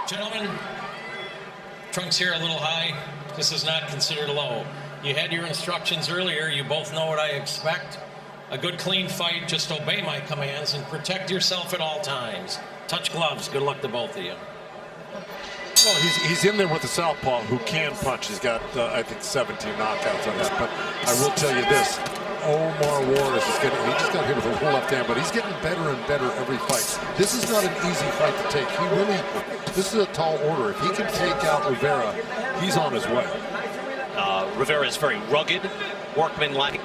Gentlemen, trunks here a little high. This is not considered low. You had your instructions earlier. You both know what I expect. A good, clean fight. Just obey my commands and protect yourself at all times. Touch gloves. Good luck to both of you. Well, he's in there with the southpaw who can punch. He's got, I think, 17 knockouts on that. But I will tell you this. Omar Juarez is getting, he just got hit with a full left hand, but he's getting better and better every fight. This is not an easy fight to take. This is a tall order. If he can take out Rivera, he's on his way. Rivera is very rugged, workmanlike,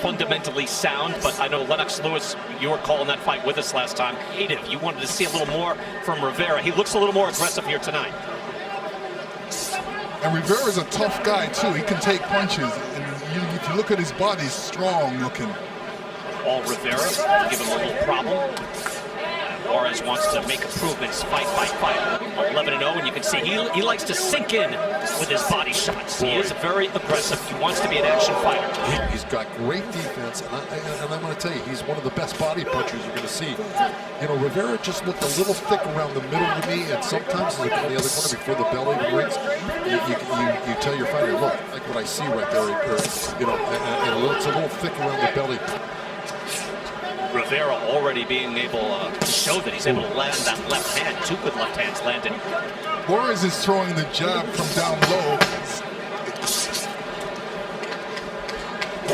fundamentally sound, but I know Lennox Lewis, you were calling that fight with us last time. Creative. You wanted to see a little more from Rivera. He looks a little more aggressive here tonight. And Rivera's a tough guy, too. He can take punches. And if you look at his body, he's strong looking. All Rivera, give him a little problem. Juarez wants to make improvements fight by fight. 11-0, and you can see he likes to sink in with his body shots. He is very aggressive. He wants to be an action fighter. He's got great defense, and I'm going to tell you, he's one of the best body punchers you're going to see. You know, Rivera just looked a little thick around the middle of the knee, and sometimes on the other corner before the belly rings, you tell your fighter, look, like what I see right there, you know, and it's a little thick around the belly. Rivera already being able to show that he's able to land that left hand. Two good left hands landed. Juarez is throwing the jab from down low.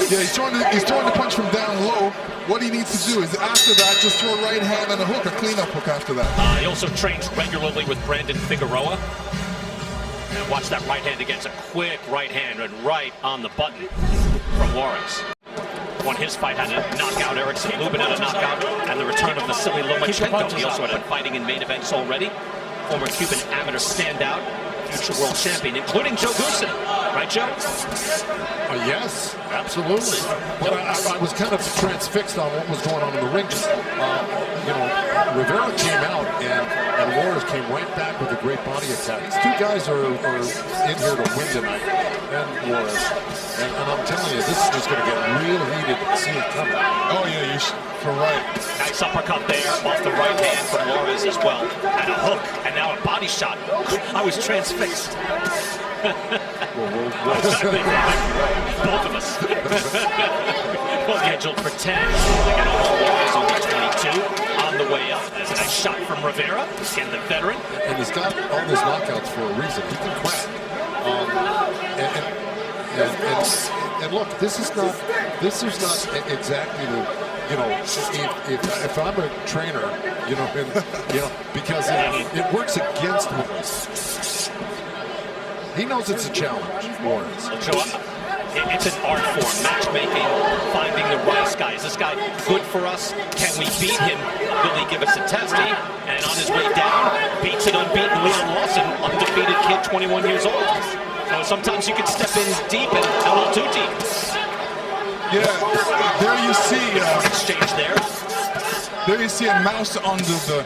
Yeah, he's throwing the punch from down low. What he needs to do is after that, just throw a right hand and a hook, a cleanup hook after that. He also trains regularly with Brandon Figueroa. And watch that right hand against a quick right hand and right on the button from Juarez. Won his fight, had a knockout. Erickson Lubin had a knockout, and the return of Vasily Lomachenko. He also had been fighting in main events already. Former Cuban amateur standout, future world champion, including Joe Goosen. Right, Joe? Yes, absolutely. But I was kind of transfixed on what was going on in the ring. You know, Rivera came out, and Juarez came right back with a great body attack. These two guys are in here to win tonight, and Juarez. And I'm telling you, this is going to get real heated and see it coming. Oh, yeah, you're right. Nice uppercut there off the right hand from Juarez as well. And a hook, and now a body shot. I was transfixed. Both of us. Scheduled for 10. Again, Juarez on the 22. On the way up. There's a nice shot from Rivera. Again, the veteran. And he's got all those knockouts for a reason. He can crack. And look, this is not exactly the, you know, if I'm a trainer, you know, because it works against Juarez. He knows it's a challenge, Juarez. It's an art form, matchmaking, finding the right guy. Is this guy good for us? Can we beat him? Will he give us a test? And on his way down, beats an unbeaten Leon Lawson, undefeated kid, 21 years old. So sometimes you can step in deep and a little too deep. Yeah, there you see exchange there. There you see a mouse under the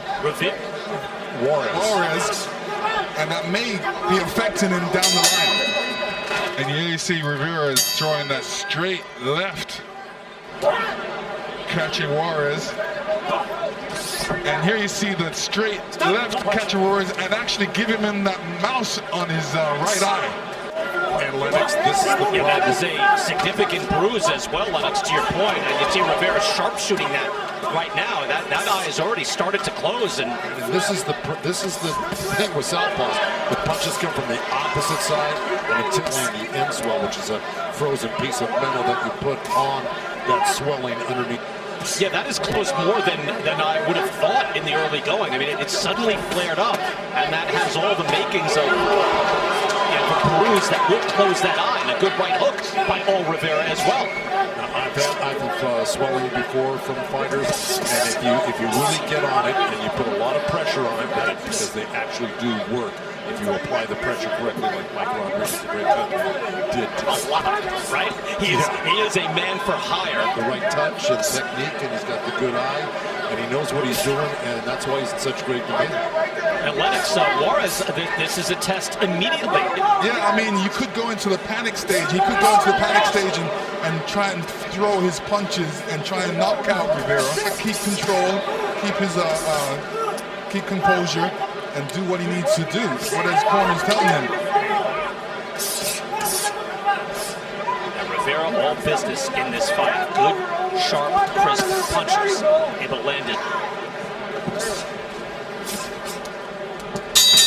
Juarez, and that may be affecting him down the line. And here you see Rivera is throwing that straight left, catching Juarez. And here you see the straight left catching Juarez and actually giving him that mouse on his right eye. And Lennox, this is the problem. Yeah, that is a significant bruise as well, Lennox, to your point. And you see Rivera sharpshooting that right now. That eye has already started to close. And this is the thing with southpaws. The punches come from the opposite side, and typically the end swell, which is a frozen piece of metal that you put on that swelling underneath. Yeah, that is closed more than I would have thought in the early going. I mean, it suddenly flared up, and that has all the makings of a bruise that will close that eye, and a good right hook by Rivera as well. I've swelling before from fighters, and if you really get on it and you put a lot of pressure on it, because they actually do work. If you apply the pressure correctly, like Mike Rodriguez, the great champion, did. A lot, right? He is a man for hire. The right touch and technique, and he's got the good eye, and he knows what he's doing, and that's why he's in such great demand. And Lennox, Juarez, this is a test immediately. Yeah, I mean, you could go into the panic stage. He could go into the panic stage and try and throw his punches and try and knock out Rivera. Keep control, keep his keep composure, and do what he needs to do, what his corner's telling him. And Rivera, all business in this fight. Good, sharp, crisp punches. Able to land it.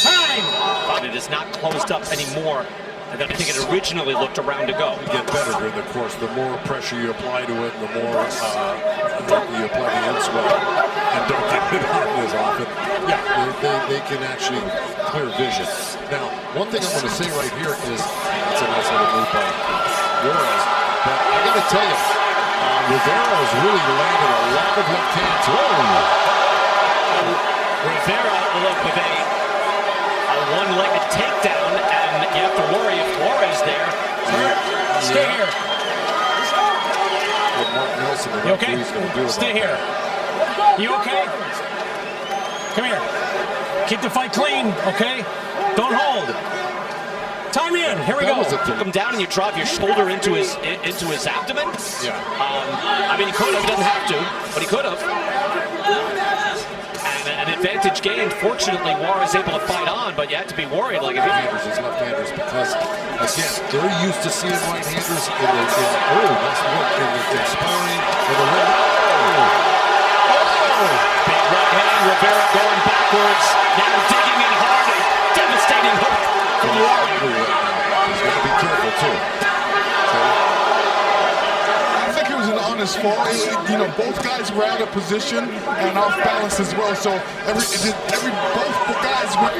Time! But it is not closed up anymore. And then I think it originally looked around to go. You get better during the course. The more pressure you apply to it, the more you apply the inswell and don't get hit on it as often. Yeah, they can actually clear vision. Now, one thing I'm going to say right here is that's a nice little move by Juarez. But I got to tell you, Rivera has really landed a lot of left hands. Rivera, look, with a one-legged takedown, and you have to worry if Juarez there. Stay here. What Mark Nelson, You okay? Stay here. You okay? Come here. Keep the fight clean, okay? Don't hold. Time in. Here we go. Took him down, and you drop your shoulder into his abdomen. Yeah. I mean, he could have. He doesn't have to, but he could have. An advantage gained. Fortunately, Juarez able to fight on, but you have to be worried. Like if he left-handers, because again, they're used to seeing right-handers in the sparring, in the ring. Big right hand, Rivera going backwards, now digging in hard, a devastating hook from Juarez. He's got to be careful too. I think it was an honest fall. You know, both guys were out of position and off balance as well. So both guys were.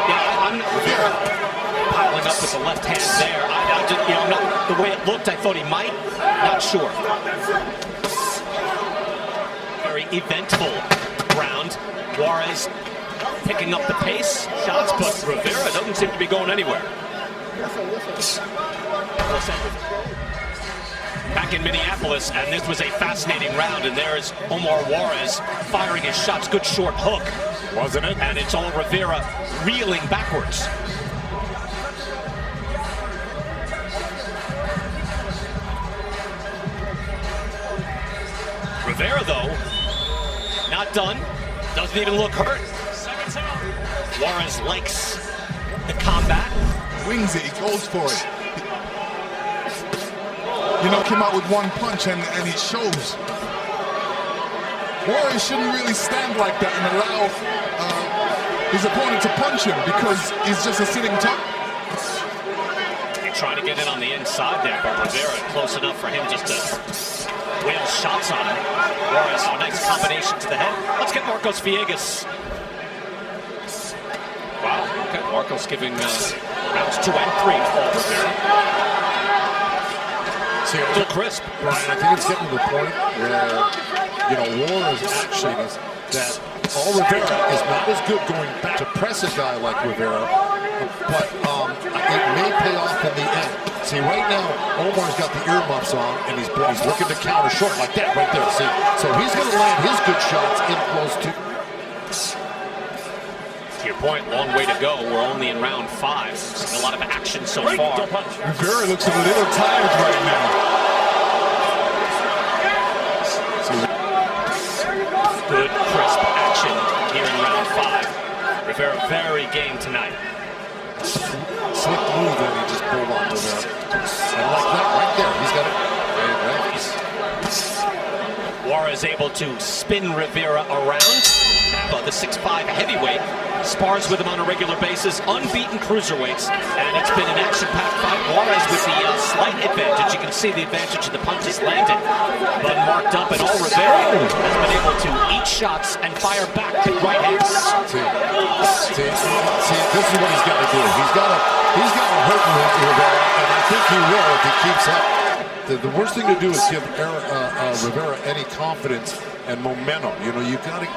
Yeah, I'm Rivera piling up with the left hand there. I just, you know, not the way it looked. I thought he might. Not sure. Very eventful round. Juarez picking up the pace, shots, but Rivera doesn't seem to be going anywhere. Back in Minneapolis, and this was a fascinating round, and there's Omar Juarez firing his shots. Good short hook. Wasn't it? And it's all Rivera reeling backwards. Rivera, though, not done. Doesn't even look hurt. Juarez likes the combat. Wings it, he goes for it. You know, came out with one punch and it shows. Juarez shouldn't really stand like that and allow his opponent to punch him because he's just a sitting top. You're trying to get in on the inside there, but Rivera close enough for him just to whale shots on him. Juarez, a nice combination to the head. Let's get Marcos Villegas. Wow, okay, Marcos giving rounds 2 and 3 to Paul Rivera. See, Still crisp. Brian, I think it's getting to the point where, you know, Juarez actually is that Paul Rivera is not as good going back to press a guy like Rivera, but it may pay off in the end. See, right now, Omar's got the earmuffs on, and he's looking to counter short like that right there. See, so he's going to land his good shots in close to. To your point, long way to go. We're only in round 5. Seeing a lot of action so far. Rivera looks a little tired right now. Good, crisp action here in round 5. Rivera very game tonight. Slick move that he just pulled on Rivera. And like that, right there, he's got it. Juarez able to spin Rivera around. The 6'5" heavyweight spars with him on a regular basis, unbeaten cruiserweights, and it's been an action-packed fight. Juarez with the slight advantage. You can see the advantage of the punches landed, but marked up, and all Rivera has been able to eat shots and fire back to right hands. See, this is what he's got to do. He's got to hurt Rivera, and I think he will if he keeps up. The worst thing to do is give Rivera any confidence and momentum. You know, you've got to.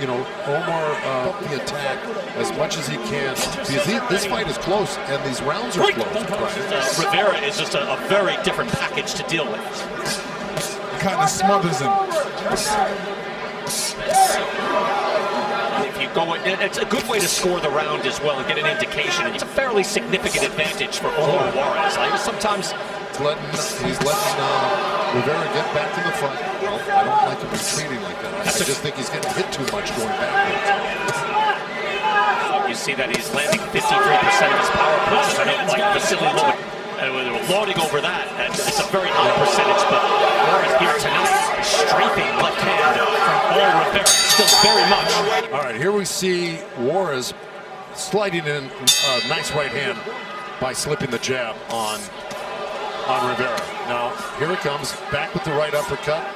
You know, Omar the attack as much as he can because this fight is close and these rounds are close. Rivera is just a very different package to deal with. Kind of smothers him. If you go, it's a good way to score the round as well and get an indication. It's a fairly significant advantage for Omar Juarez. Sometimes he's letting Rivera get back to the fight. I don't like him retreating like that. I just think he's getting hit too much going backwards. You see that he's landing 53% of his power punches. I know, like Vasily lauding over that. It's a very high percentage, but Juarez here tonight, strafing left hand from Rivera, still very much. All right, here we see Juarez sliding in a nice right hand by slipping the jab on Rivera. Now, here it comes, back with the right uppercut.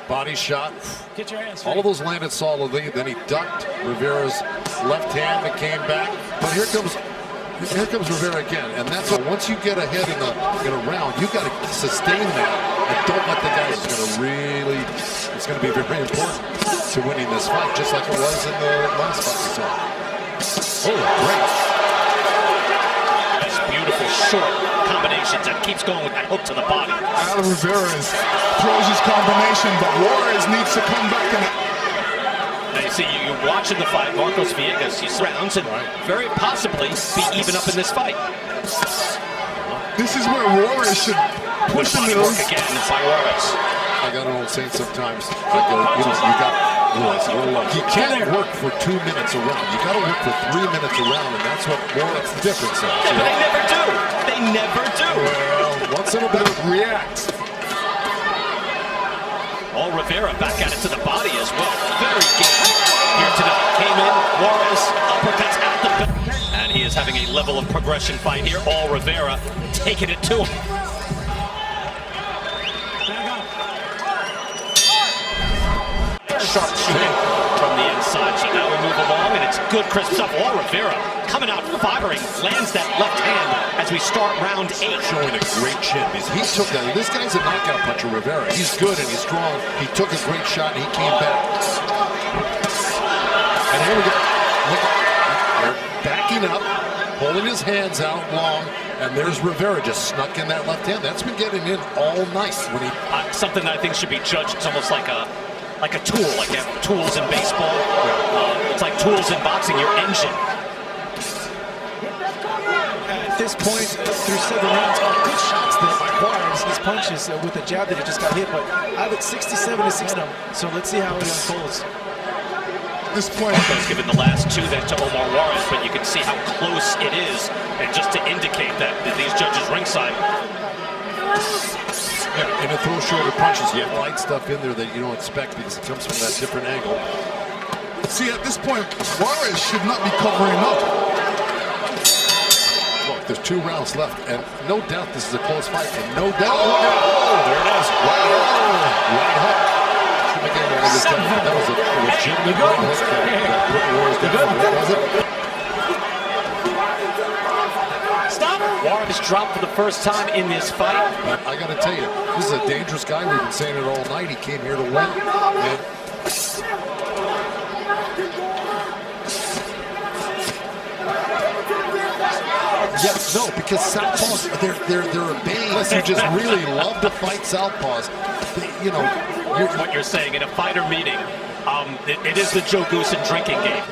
Body shot. Get your hands free. All of those landed solidly. Then he ducked Rivera's left hand that came back. But here comes Rivera again. And that's what, once you get ahead in a round, you got to sustain that and don't let the guys. It's going to be very important to winning this fight, just like it was in the last fight we saw. Oh, great. That's beautiful short combinations and keeps going with that hook to the body. Rivera throws his combination, but Juarez needs to come back and. Now you see, you're watching the fight, Marcos Villegas, he's rounds and very possibly be even up in this fight. This is where Juarez should push the middle. Work again by Juarez. I got an old saying sometimes. I go, you got you can't work for 2 minutes a round. You got to work for 3 minutes a round, and that's what Juarez's difference is. Yeah, but they never do. They never do. Well, once in a bit, react. Rivera back at it to the body as well. Very good here tonight. Came in, Juarez, uppercuts at the back. And he is having a level of progression fight here. Rivera taking it to him. Sharp shooting from the inside. So now we move along, and it's good crisp stuff. Rivera coming out firing, lands that left hand as we start round 8. Showing a great chin. He took that. This guy's a knockout puncher, Rivera. He's good and he's strong. He took a great shot and he came back. And here we go. Look at, they're backing up, holding his hands out long, and there's Rivera just snuck in that left hand. That's been getting in all night. When he something that I think should be judged. It's almost like a tool, like you have tools in baseball. It's like tools in boxing, your engine. At this point, through 7 rounds, good shots there by Juarez. His punches with the jab that he just got hit, but I have it 67 to 60. So let's see how it unfolds. At this point, Marcos giving the last 2 then to Omar Juarez, but you can see how close it is, and just to indicate that these judges ringside. Yeah, and it throws shorter punches. You have light stuff in there that you don't expect because it comes from that different angle. see, at this point, Juarez should not be covering up. Look, there's 2 rounds left, and no doubt this is a close fight. And no doubt, oh, there it is. Right hook. Again, that was a legitimate right hook that put Juarez down. Was it? Stop! Juarez dropped for the first time in this fight. But I got to tell you, this is a dangerous guy. We've been saying it all night. He came here to win. And yes, no, because southpaws, they're obeying unless you just really love to fight southpaws. You know, what you're saying in a fighter meeting, it is the Joe Goose and drinking game.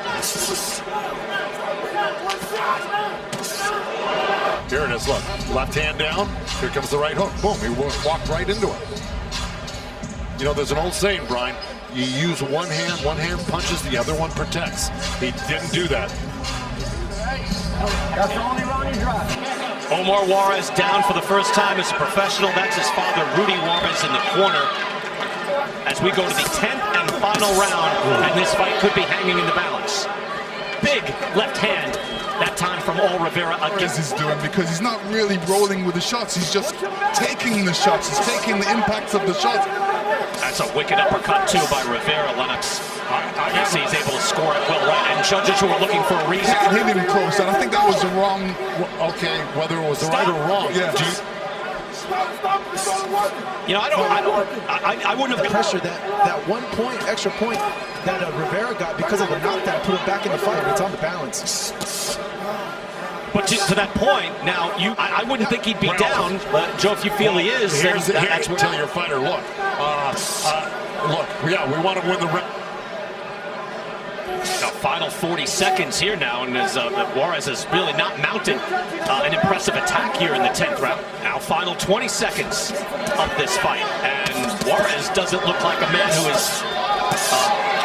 Here it is, look. Left hand down. Here comes the right hook. Boom, he walked right into it. You know, there's an old saying, Brian, you use one hand punches, the other one protects. He didn't do that. That's the only round he dropped. Omar Juarez down for the first time as a professional. That's his father, Rudy Juarez, in the corner. As we go to the 10th and final round, and this fight could be hanging in the balance. Big left hand, that time from Rivera against. He's doing because he's not really rolling with the shots. He's just taking the shots. He's taking the impacts of the shots. That's a wicked uppercut too by Rivera. Lennox. You see he's able to score it well right, and judges who are looking for a reason. Hit him close, and I think that was the wrong. Okay, whether it was the right or wrong. Yeah. You know, I wouldn't have Pressure that 1 point, extra point that Rivera got because of the knockdown put him back in the fight. It's on the balance. But to that point, now I wouldn't think he'd be down, but Joe, if you feel he is, that's what tell your fighter. Look, yeah, we want to win the round. Now, final 40 seconds here now, and as Juarez has really not mounted an impressive attack here in the 10th round. Now, final 20 seconds of this fight, and Juarez doesn't look like a man who is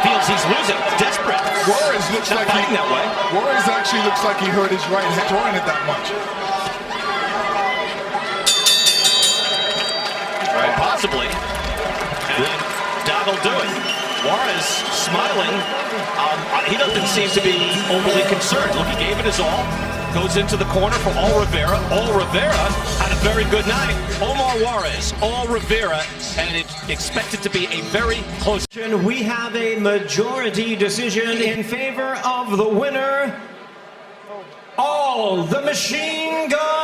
feels he's losing, desperate. Juarez looks Not like fighting that way. Juarez actually looks like he hurt his right hand throwing it that much. Right, possibly. And that'll do it. Juarez smiling. He doesn't seem to be overly concerned. Look, he gave it his all. Goes into the corner for All Rivera. All Rivera had a very good night. Omar Juarez, All Rivera, and it's expected to be a very close. We have a majority decision in favor of the winner, All the Machine Gun